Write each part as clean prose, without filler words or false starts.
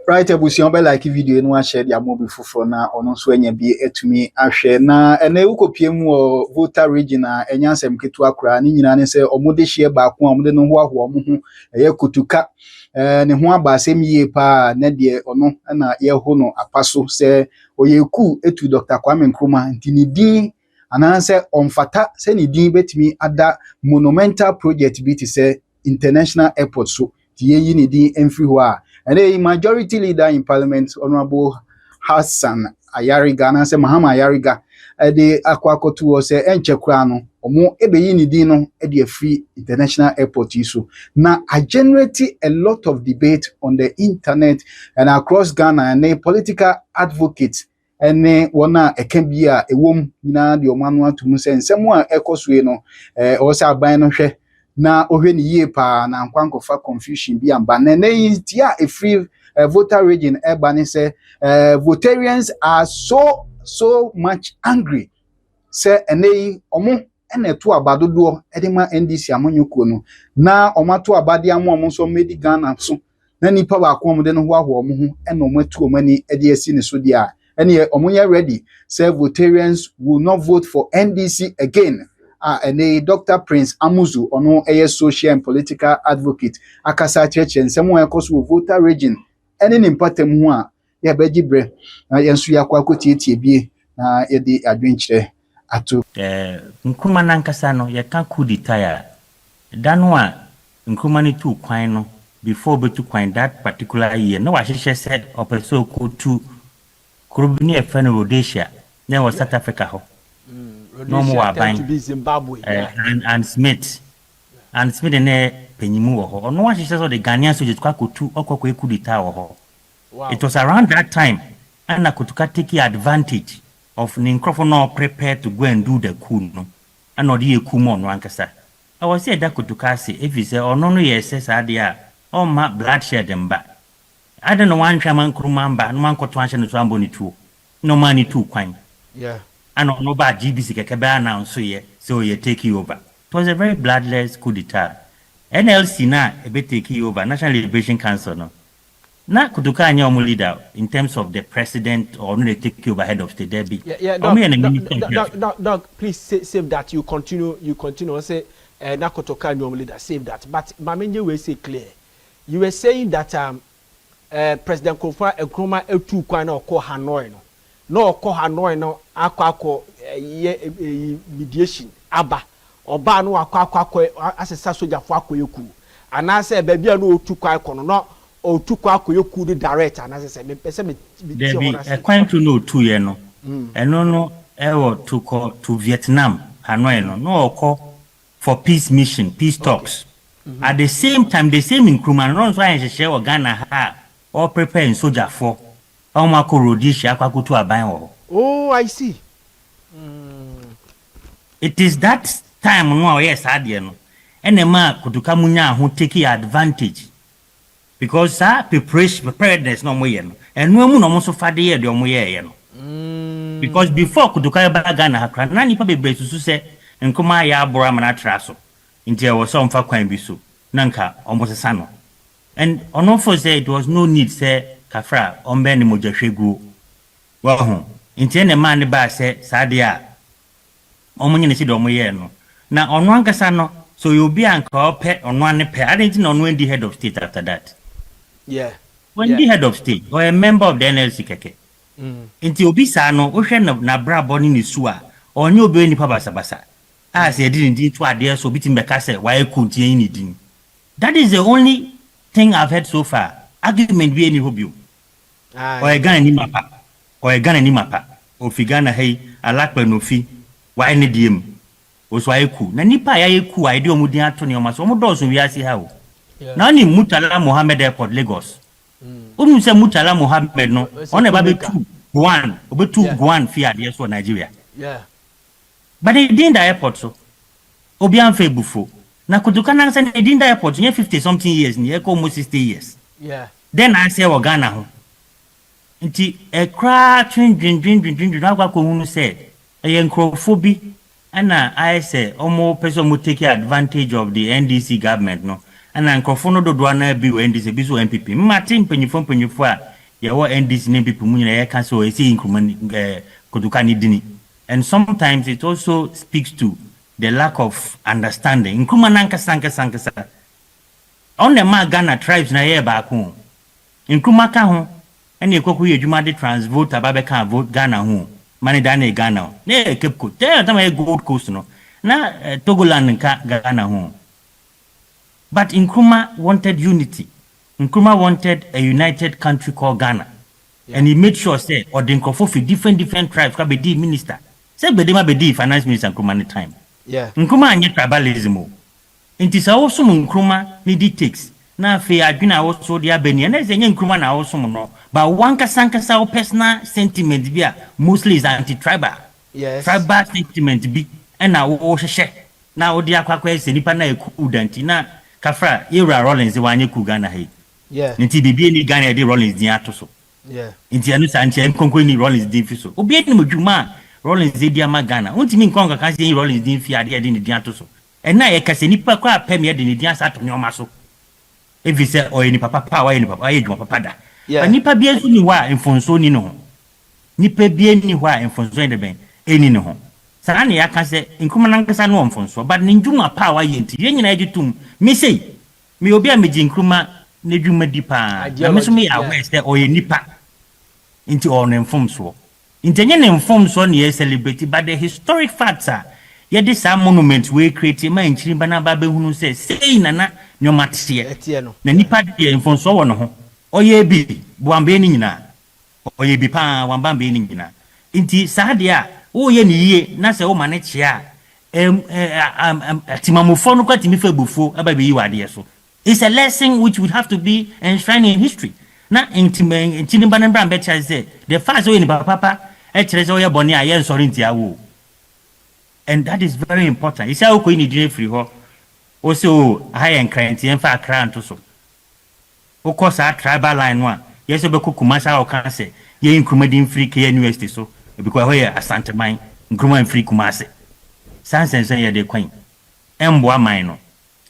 Right, abusion be like video no share dia mobile fufo na ono so anya bi etumi ahwe na ene ukopie mu voter region enya nsem ketu akura ni nyina ne se omode hye ba ko omode no ho aho omo ho eye kutuka ne ho abasem yie pa na de ono na ye ho no apaso se oyeku etu Dr. Kwame Nkrumah ntini din ananse omfata se ni din betimi ada monumental project bi ti se international airport so ti ye yi ni din emfiri ho a. And a majority leader in parliament, Honorable Hassan ay3ka, and say Mahama ay3ka, the Akwakotu was a enchekrano, or more ebeyini dino at the free international airport issue. Now, I generate a lot of debate on the internet and across Ghana, and a political advocate, and one can be a woman, the Omanwa to Musa, and someone echoes, also by no share. Na ohweni ye pa na nkwanko fa confusion bi amba na tia a free voter region ebane say Votarians are so much angry say enei omo ene to abadodo edema NDC amanyoko no na omato abade amo so medi Ghana so na nipa ba ko omde no ho aho omo ho ene omatu omani ede asi ne so dia ene omonya ready say Votarians will not vote for NDC again. And a Dr. Prince Amuzu, ono a social and political advocate, Akasa Church and someone cause voter region. Any important one, ya beji bre, yansu ya kwa kuti be the adventure atu. Nkrumah nankasano ya kan kuditaya. Danwa Nkrumah tu kwano before betu kwan that particular year. No, what she said opeso to Kurubini Fene Rhodesia, then was South Africa ho. No more to be Zimbabwe and Smith and Smith and Penyimu or no one she says the Ghanaians just kwaku or kudita. It was around that time and I could take advantage of Ninkrofono prepared to go and do the coup no and not the kumon wankasa. I was said that could say if you say or no yes says idea or my bloodshed and back. I don't know one shaman Krumamba and one cotwantion to Amboni too. No money too quine. Yeah. And no bad GBC Kekeba now, so you take you over. It was a very bloodless coup d'etat. NLC na a bit take you over, National Liberation Council no. Na kutuka anya leader in terms of the president or no they take you over head of state Debbie. Doc, please save that. You continue say na kutuka anya leader, save that. But Mamenje will say clear. You were saying that President Nkrumah etu kwana oko Hanoi no. No ko Hanoi no akwa mediation aba oba no akwa asesa soja fo akoyeku anase baby no otukwa ikono no otukwa akoyeku the direct anase me pese me kwan to no tu ye no eno no ewo to Vietnam Hanoi no oko for peace mission peace talks at the same time the same Nkrumah no so an share o Ghana ha or prepare soja for Omako Rhodesia akwakutu aban wo. Oh, I see. It is that time no yes adie no. Enema kutuka munya ho take advantage. Because preparedness no mo ye no. Enu mu no mo so fade ye de omo ye no. Because before kutuka ba Ghana hakra na nipa bebre susu se Nkrumah ya abora mana traso. Nti e wo so mfa kwan bi so. Nanka omo sesa no. And ono for say it was no need say Kafra ombe ni mojahwegu wa ho nti ene man ba se sade a omunye ne si do moye no na ono ankasa no so you be anka ope ono ane pe adenti na ono ndi head of state after that when the head of state or a member of the NLC keke nti obi sa no wo hwe na bra boni ni su a onye obi ni pa basa a se di ndi to ade so bitim be ka se why kuntie ni din. That is the only thing I've heard so far. Argument be any hobby. Or a gun ni mapa. Or figana hey, a lakpa no fee. Why any diem? Was why ku. Nanipa ya ku idea mudia Tony or Masomo does we see how. Nani Mutala Mohammed Airport, Lagos. Say Mutala Mohammed no on a baby 2-1 over 2-1 Fiat yes for Nigeria. Yeah. But they didn't the airport so. Obian fe bufo. Na kutukana send they didn't the airport near 50 something years, near almost 60 years. Yeah. Then I say Ghana ho. Nti a cry twin agwa ko hunu said a yankrophobia and I say almost person will take advantage of the NDC government no and yankrofono do na bi NDC bi so MPP Martin penyifo Yawo NDC name people mu nyina yɛka sɛ ɔyɛ nkruma kotoka ne dini. And sometimes it also speaks to the lack of understanding. Nkruma nankasa on the ma Ghana tribes na yɛ baako. Nkruma ka ho ɛne ekɔkɔ yɛ adwuma de transvote ababɛka vote Ghana ho. Mane da na Ghana. Na Cape Coast. Tell them Gold Coast no. Na Togoland nka Ghana ho. But Nkrumah wanted unity. Nkrumah wanted a united country called Ghana. Yeah. And he made sure say or the Nkrofo for different tribes can be minister. Say Bedema be finance minister Nkrumah at time. Yeah. Nkrumah anye tribalism. Inti sa also Nkrumah need takes. Na fe adwina also dia beni na say Nkrumah na also no. But one kasanka personal sentiment be mostly is anti-tribal. Yes. Tribal sentiment be and na wo hwehwe. Na wo dia kwakwa se nipa na eku danti na kafra Ira Rollins wanye ku Ghana he. Yeah. Nti bibi ni Ghana de Rollins din ato so. Yeah. Nti anu sa nche nkonko ni Rollins din fi so. Obi ni modwuma Rollins di ama Ghana. Unti mi nkonko kan se Rollins din fi ade de ni din ato so. And na ye kase nipa kwa pem ye de ni din asa to nyoma so. If you say oye ni papa pa oye ni papa oye dwuma papa da. Yeah. Nipa bi azu ni wa mfonso ni no ho. Nipa bi ni wa mfonso de ben eni no ho. Sana ne ya ka se Nkrumah nankasa no mfonso but ni ndwuma pa wa ye nti ye nyina ejitum me sei me obi a meji Nkrumah ne dwuma di pa na me so me aware say oye nipa nti on mfomso nti nye ne mfomso ne ye celebrate but the historic facts are ye this monument we create ma nchiri bana ba be hunu say nana nyomatie na nipa de mfomso wo no ho oye bi buambe ni nyina oye bi pa wambambe ni nyina nti saade a wo ye ni yie na se wo mane chia timamofo no kwati mi fa bufo aba be yi wade so. It's a lesson which would have to be enshrined in history. Na intini banen bran be say the first way ni papa e kire say oye boni aye nsori ntia wo. And that is very important. Isa o ko ni dire free ho. O se o high and client en fa akra nto so. O ko sa tribal line one. Yes o be kokuma sa o kan say ye Nkrumah din free ke university so because here Asante mine Nkrumah free Kumase. Sansen say ye de kwan. Embo aman no.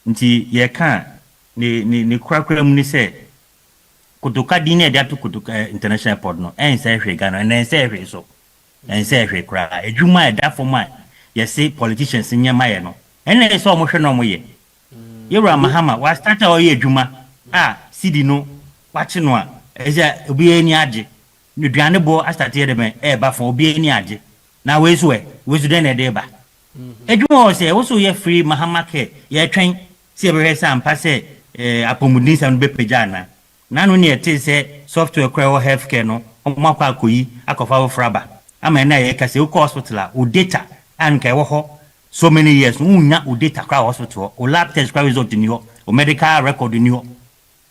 Nti ye kan ni kwakura mu ni se kutuka din e dia to kutuka international airport no en se hwe Ghana en se hwe so en se hwe kra adwuma e da for man ye say politicians nyama ye no en e so mo hwe no mo ye Yura Mahama wa start o ye adwuma sidi no wache no a e obi ani age ni duane bo start ye de ben e ba fo obi ani age na we so den e de ba adwuma o se wo so ye free Mahama ke ye twen se be hwesa ampa se apomudin sam be pejana nanu ne ete se software kwa healthcare no omakwa akoyi akofa wo fraba ama na ye kase wo hospital o data an kai wo ho so many years unya o data kwa hospital o lab test kwa result ni ho o medical record ni ho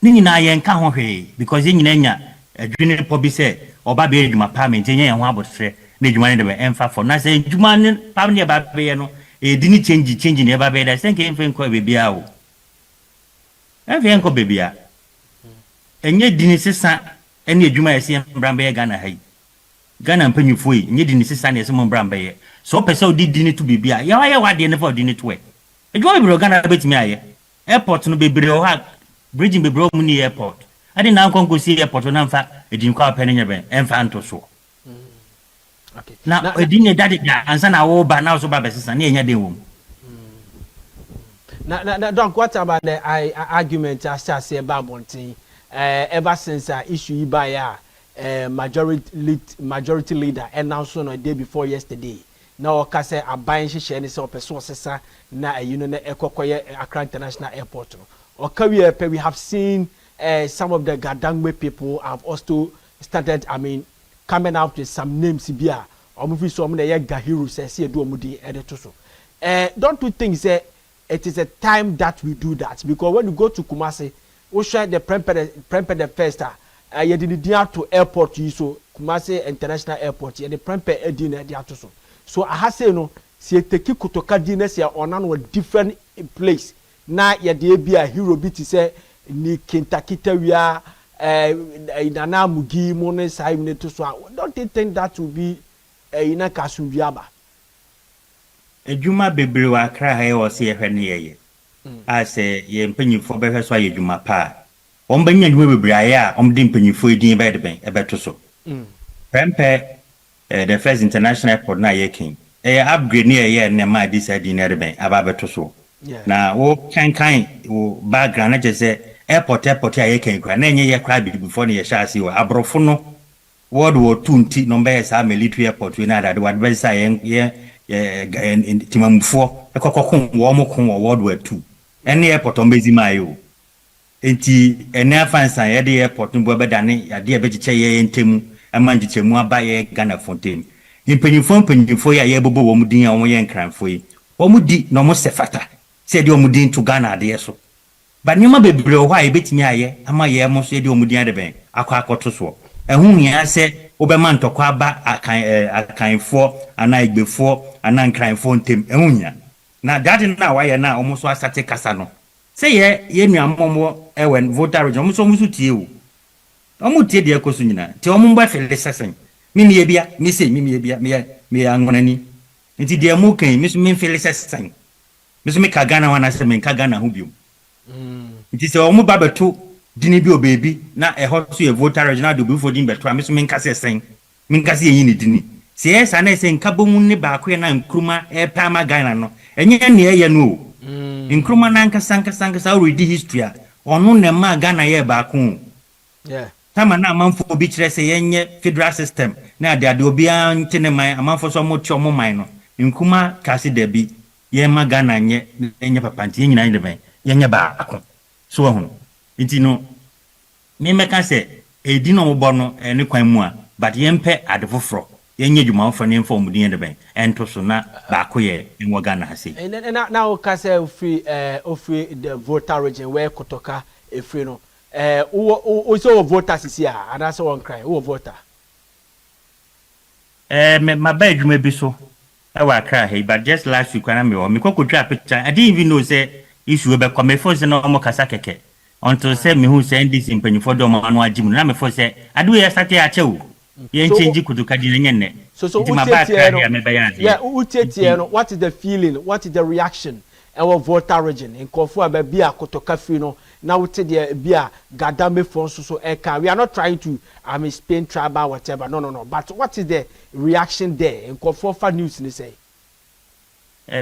ni nyina ye nka ho hwe because ye nyina nya adwene po bi se oba be edwuma parliament ye ho abotre na edwuma ne de be emfa for na se edwuma ne pam ne ba be no e dini change ne ba be da se nke emfa nko be bia o Every uncle baby, and yet didn't say, any Juma I see Brambe Ghana hay. Ghana and Penny Fui, and yet didn't say Sunday some Brambe. So Peso did dinner to be beer. Ya, what dinner for dinner to way. A joy bro Ghana bit me. Airport no be bro, bridging be broke money airport. I didn't now go see airport when I'm fat, it didn't call penny and fan or so. Okay. Now, a dinner daddy and son our old now so bad and near the womb. Now, Doc, what about the argument I say about one thing? Ever since I issue by majority leader announced on a day before yesterday. Now, I say a buying share any sort of sources na you know Accra International Airport. Or we have seen some of the Gadangwe people have also started. I mean, coming out with some names here. Or movie some the Gahiru says here do mudi editoso. Don't you think say? It is a time that we do that because when you go to Kumasi, we share the prempe the first you did to airport you so Kumasi International Airport you the prempe edina dia to so I have say no see take kutoka diners ya onan with different place na ya de be a hero bit say ni kintakita wia nana mugi money sai ne to so don't you think that will be ina kasumbiaba Ejuma bebre wa Accra ha ye wo se ye hwe ne ye. A se ye mpanyimfo be hwe so ayedwuma pa. Ombanya we bebraya omde mpanyifo edin be de ben ebeto so. Prempe the first international airport na yekin. Upgrade near ye na ma this edin de ben aba beto so. Na wo kan wo background na je say airport a yekin kra na enye ye kra before ne ye sha ase wo abrofo no World War II nti no be sa military airport we na that what be say ye timamfo ekokokon wo mo kon World War II. Any airport on bezi mayo. Enti ene afansan ye de airport mbo be dane ya de be chiche ye ntemu amanji chemu aba ye Ghana Fontaine. Mpanyimfo ya ye bobo wo mudin ya wo ye nkranfo yi. Wo mudi no mo sefata. Se de wo mudin to Ghana de so. Ba nyoma bebre ho a betimi aye ama ye mo so de wo mudin ade ben akwa akoto so. Ehun ya se obema ntokwa aba akanfo ana igbefo ana nkranfo ntem ehun ya. Na that na why na almost was sate kasa no. Say ye nuamomo ewen Votarian almost tie o. Omo tie de ekoso nyina. Tie omo mba fele sesen. Mimi ye bia, mi se mimi ye bia, me angonani. Nti de mo kan mi so mi fele sesen. Mi so mi ka Ghana wana se mi ka Ghana ho biom. Nti se omo ba beto dini bi o baby na eho so ye Votarian na do bi for din beto mi so mi ka sesen. Mi ka se yin ni dini. Se esa na se nka bomu ne ba ko na nkruma e pa ma Ghana no. Enye ne ye no. Nkruma na nkasa already history a ono ne ma Ghana ye ba ko. Yeah. Tama na amanfo bi kire se yenye federal system na ade obia ntene man amanfo so mo tio mo man no. Nkruma kasi da bi ye ma Ghana nye enye papa nti nyina ne ben yenye ba ko. So ho. Nti no me meka se edi no mo bo no ne kwan mu a but yempe ade foforo yenye djuma ofo ne mfo mudin de ben ento so na ba ko ye enwo Ghana ha sei na o ka say free the voter region where kotoka e free no o so voter sisi a ana so won cry o voter me ma ba djuma bi so e wa kra he but just last week when me kokotwa picture I didn't even know say issue be come for say no mo kasa keke until say me who say this impany for do mo anu agim na me for say adu ye start ya chewu yen change kutuka di nyenye so yeah utieti what is the feeling, what is the reaction our voter region in kofu ababi akotoka free no na wote de bia gadame for so eka we are not trying to Spain tribal whatever no but what is the reaction there in kofu for news ni say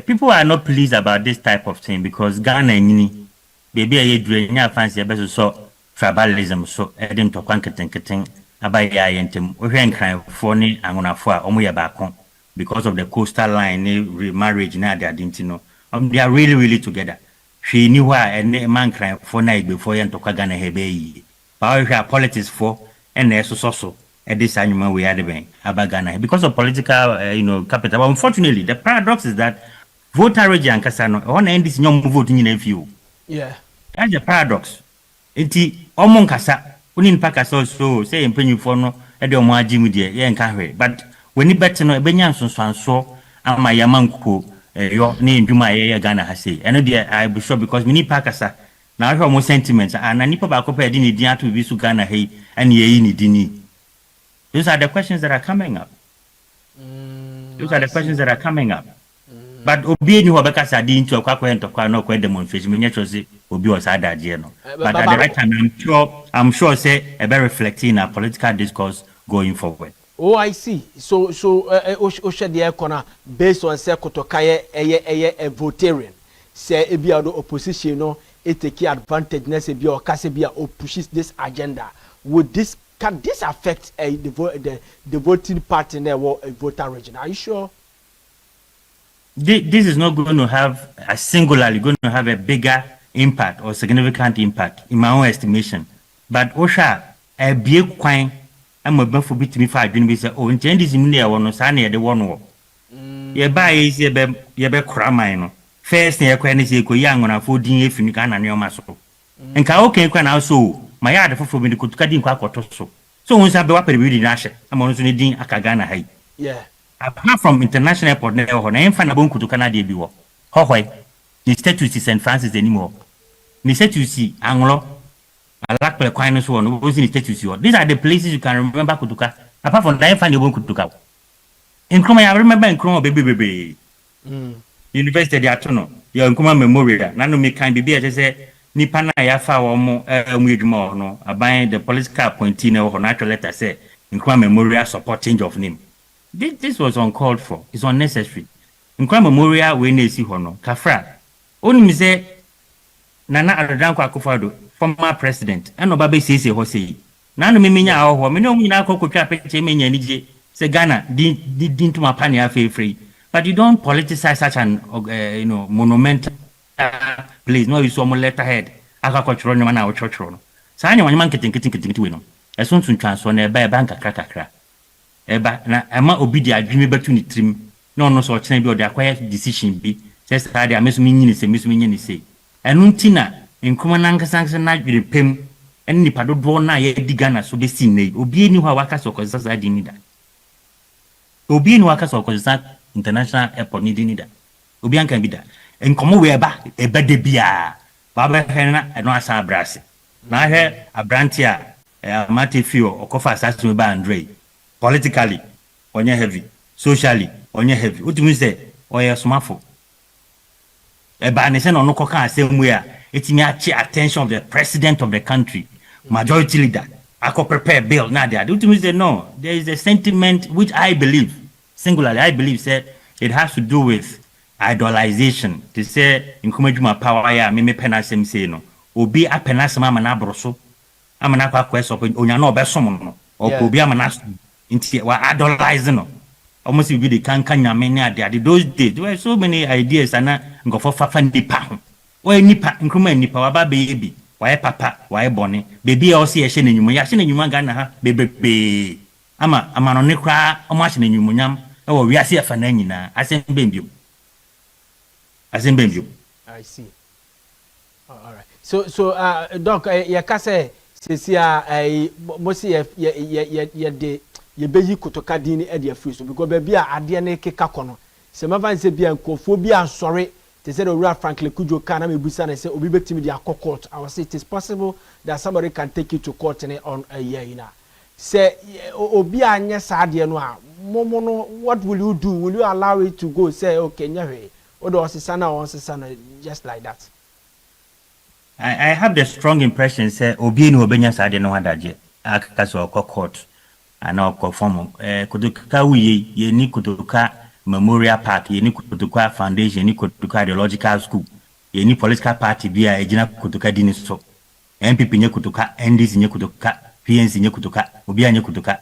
people are not pleased about this type of thing because Ghana nyini baby aye dure nya fancy e so tribalism so edem to kwanketen abaya yentem ohwe nkran fo ni angonafo a omo ye baako because of the coastal line remarriage na they adintino they are really together hwe ni ho a ene man kran fo na igbefo ye ntokwa Ghana hebe yi ba ohwe politics fo ene so this annual we had ben abagana because of political capital. But unfortunately the paradox is that voter region kasano on end this nyom vote nyina fiu. Yeah, That's the paradox. Enti omon kasa unin pakasa so say empanyifo no e de omo agimu de ye nka hwe but when ni bet no ebenya nsonso ama yamanko yo ne nduma ye Ghana ha sei eno de I be sure because we need pakasa na ahwe omo sentiments na nipa ba ko pa de ni din ato bi su Ghana hei ene ye yi ni dini. Those are the questions that are coming up. But obi ni wabeka sadi into akwa ento kwa no kwa demonstration me nyecho say obi o sada je no. But at the right time I'm sure say a very reflecting our political discourse going forward. Oh, I see. So the corner based on say kotokaye a Votarian. Say e bia the opposition no it take advantage na say bia o ka say bia o pushes this agenda. Can this affect the voting pattern or a voter region? Are you sure? This is not going to have a bigger impact or significant impact in my own estimation. But Osha, a big coin, I'm a buffer between 5 and we say, oh, in this media one was any the one war. Ye buy is ye be cramino. First, near Quenis, you young on a 14 if you can and your muscle. And Kaoke can also, my other for me could cut in quack. So once I be up really nash, I'm on Sunday Akagana high. Yeah. Apart from international airport, never on any fan of to Canada be war. Hoy, the status is St. Francis anymore. The status see Anglo, I lack the quietness one was in the status. These are the places you can remember Kutuka. Apart from that, fan you won't Kutuka. In Chroma, I remember in Chroma baby. University de Atono, your Nkuma Memorial, none of me can be as I say, nipa na ya fa wo mo edwuma no aban the political appointee na ho na letter say Nkrumah Memorial support change of name. This was uncalled for. It's unnecessary. Nkrumah Memorial we na esi ho no kafra onim say Nana Adodankwa Akufo-Addo former president and oba be sese ho sei na no memenya ho me no nyina akokotwa pekye menya nije say Ghana din to mapane afefree, but you don't politicize such an monumental place. No, you saw more letterhead akakotro no na ochotro no sa nya wanyama nketenkete we no esunsun transfer na eba bank kakra eba na ama obi di adweme betu ni trim na ono so ochena bi o de akwaya decision bi say sa de ameso nyini se enunti na Nkrumah nankasa na dwere pem en nipa dodo na ye di Ghana so be sin nei obi eni ho awaka so ko sasa di ni da obi eni waka so ko sasa international airport ni di ni da obi anka bi da enkomo we eba de bia baba hena eno asa abrase na he abrantia Matthew okofa assassin we ba Andre politically onye heavy, socially onye heavy, utimi say oye smafo eba ne se no no koka asem we a etimi achi attention of the president of the country, majority leader ako prepare bill na there. Utimi say no, there is a sentiment which I believe singularly I believe said it has to do with idolization. To say Nkrumah power ya me penasem say no obi apenasem ama na abroso ama na kwa kwese onya na obesom no obi ama na nti wa idolize no almost be the can nyame ne ade those days there were so many ideas and ngofo fafa nipa ho o nipa Nkrumah nipa wa ba be bi wa papa wa bone bebi e o se ye hye nanyum ya hye nanyum Ghana ha bebebe ama no ne kra o ma hye nanyum nyam e wo wiase afa na nyina asem bembio. I see. All right. So doc ya ka say sesia mosi ye de ye beyi kotoka din e de afiri so because be bia ade na keka kono se mavan se bia nkofo bia sori te say the Real Franklin Kujo kana mebusa na say obi betimi de court. I was say it is possible that somebody can take you to court on a year ina say obi anya sa ade no a momo no what will you do? Will you allow it to go say okay nyawe odo osisana or osisana just like that? I have the strong impression say obi ni obenya sa ade no hadaje akaka so court ana perform kuduka wiye ye ni kuduka Memorial Park ye ni kuduka Foundation ye ni kuduka Theological School ye ni political party bia ejina kuduka dini so MPP nye kuduka NDC nye kuduka PNC nye kuduka obi anye kuduka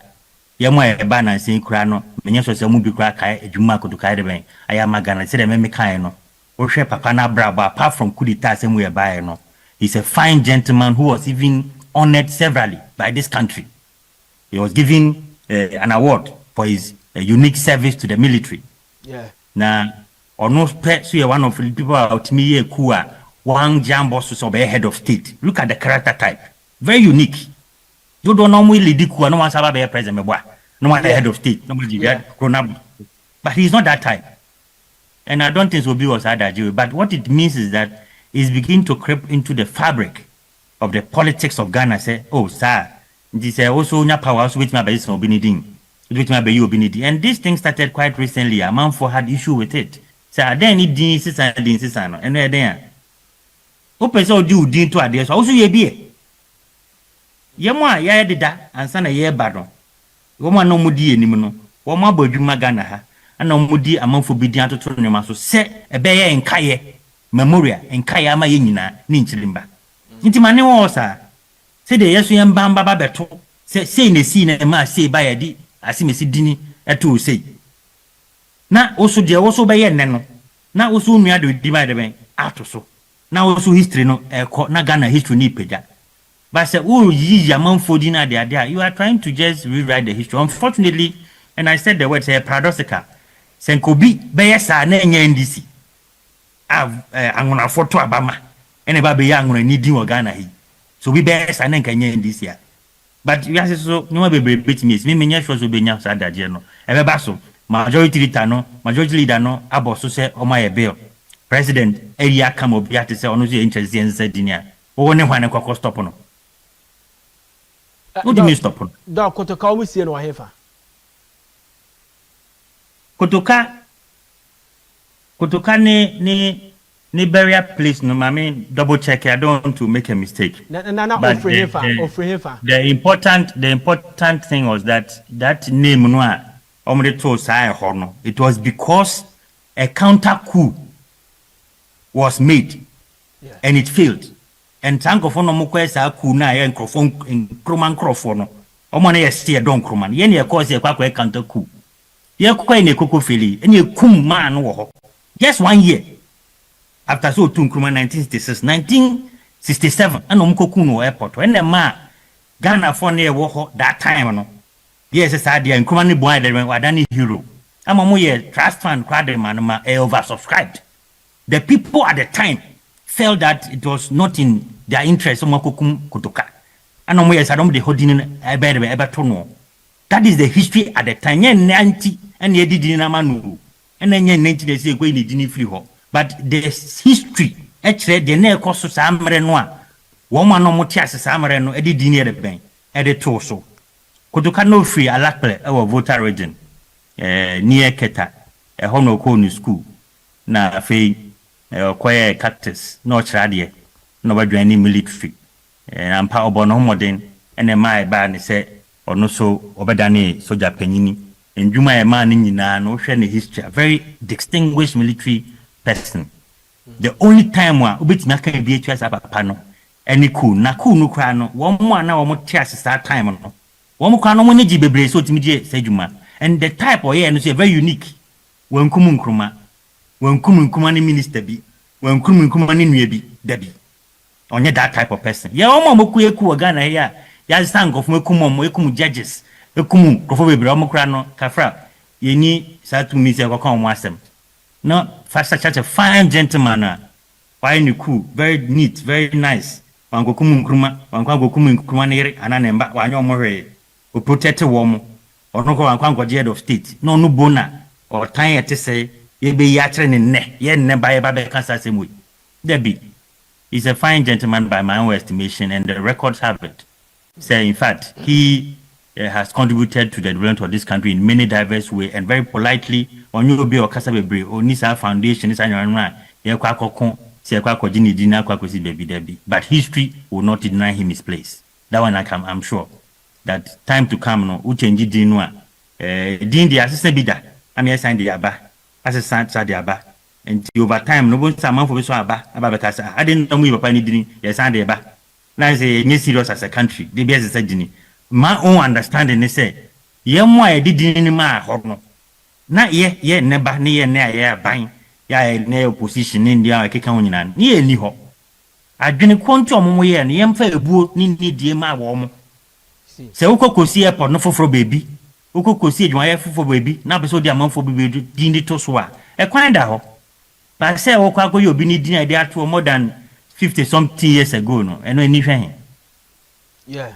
ye mo eba na nsin kura no menye so se mu bi kura kai edwuma kuduka de ben aya magana se de me kai no wo hwe papa na braba apart from kudita se mu ye bae no he's a fine gentleman who was even honored severally by this country. He was given an award for his unique service to the military. Yeah. Now, almost so one of the people out me kuwa one jambo so be head of state. Look at the character type. Very unique. You don't normally lead kuwa no one saba be president me no one head of state. Nobody but he's not that type. And I don't think Obi was that. But what it means is that he's beginning to creep into the fabric of the politics of Ghana. Say, oh, sir, this also nya power also with my base obiniding. With my baby obinidi. And this thing started quite recently. A man for had issue with it. So I then need din sisan and then open so do din to ade so also ye bi. Ye mo a ye deda ansa na ye ba no. Wo mo no mudi enim no. Wo mo abadwuma Ghana ha. Ana mudi amanfo bi din atoto nyoma so se ebe ye nkaye memorial nkaye ama ye nyina ni nchilimba. Nti mane wo sa se de yeso ye mbamba ba beto se ne si na ma se ba ye di asimesi dini eto sei na oso de wo so be ye nne no na oso nua de di ba de ben ato so na oso history no na Ghana history ni peja but say oh yi yamanfo di na de you are trying to just rewrite the history. Unfortunately, and I said the word say paradoxical senkobi be yesa na enya NDC angona photo abama ene ba be ya angona ni din o Ghana hi so we be yesa na nkanya NDC a but you say so no be bit me menya sure so be nya sa daje no e be ba so majority leader no abo so say o ma ye bill president area come obi ate say ono so interest in say dinia wo ne hwane kwakọ stop no what do you mean stop no da kotoka o musie no hefa kotoka ne Niberia, please, no, I mean, double check. I don't want to make a mistake. But the important thing was that name, it was because a counter coup was made, and it failed. And thank God for no more coup na and Kroman. Omane yesti a don Kroman. Yen ye cause ye counter coup. Ye quite a cocoa fili, and ye kum man war. Just 1 year. After so to Nkrumah 1966, 1967, and Kuno Airport. When the ma Ghana for near war that time, no. Yes, it's idea and Nkrumah boy that went Wadani hero. I'm a more trust fund crowd man oversubscribed. The people at the time felt that it was not in their interest. Kutuka. And no more I don't be holding a better ever to know. That is the history at the time. 90 and ye did in a manu. And then 90 days ago, you didn't free home. But the history, actually, the near cost of Samarenoa, woman no motias Samareno, Eddie Dinier the bank, Eddie Torso. Kotuka no free a lakple, our Votarian, near Keta, a Hono Konu school, na fee, choir cactus, no tradie, no any military, and I'm power no modern, and a my ban say, or no so, Obadani, Soja Penini, and Juma a man in no share history, a very distinguished military person. The only time where ubit maka VHS abapano any cool na cool no crano one more now more tears start time no one more crano money bebre so timidie sejuma and the type of here no say very unique when kumun kruma when kumun ni minister bi when kumun ni nwe bi dabi onye that type of person ya omo moku eku Ghana here ya stand of ekum judges ekum krofo bebre omo crano kafra yeni sa to me say ko kan omo asem. No, such a fine gentleman. Why you cool, very neat, very nice. One go kumun kruma, one go kumun krumanere, and an emba, one your more, who protect a woman, or no go and go head of state. No, no bona, or time to say, ye be yatrin in ne, ye never by a baby cancer same way. Debbie is a fine gentleman by my own estimation, and the records have it. Say, in fact, he has contributed to the development of this country in many diverse ways and very politely on you be or Casabebre or Nisa Foundation is annual baby. But history will not deny him his place. That one I'm sure that time to come no uchenji dinwa din the assistant bida I mean sign the aba assistant sa the aba and over time no one some for so aba because I didn't know we papa ni din yes and the aba now say ni serious as a country the best said dini my own understanding is say ye mo I did in ma horno na ye never ni ye na ye ban ya na opposition in dia keka wonyina ni eni ho adwene kwonto omo ye na ye mfa ebuo ni die ma wo mo se ukokosi airport no foforo baby ukokosi edwan ye foforo baby na be so dia manfo baby di to so a e kwan da ho ba se wo kwa koyo obi ni di na dia to more than 50 something years ago no eno eni hwen yeah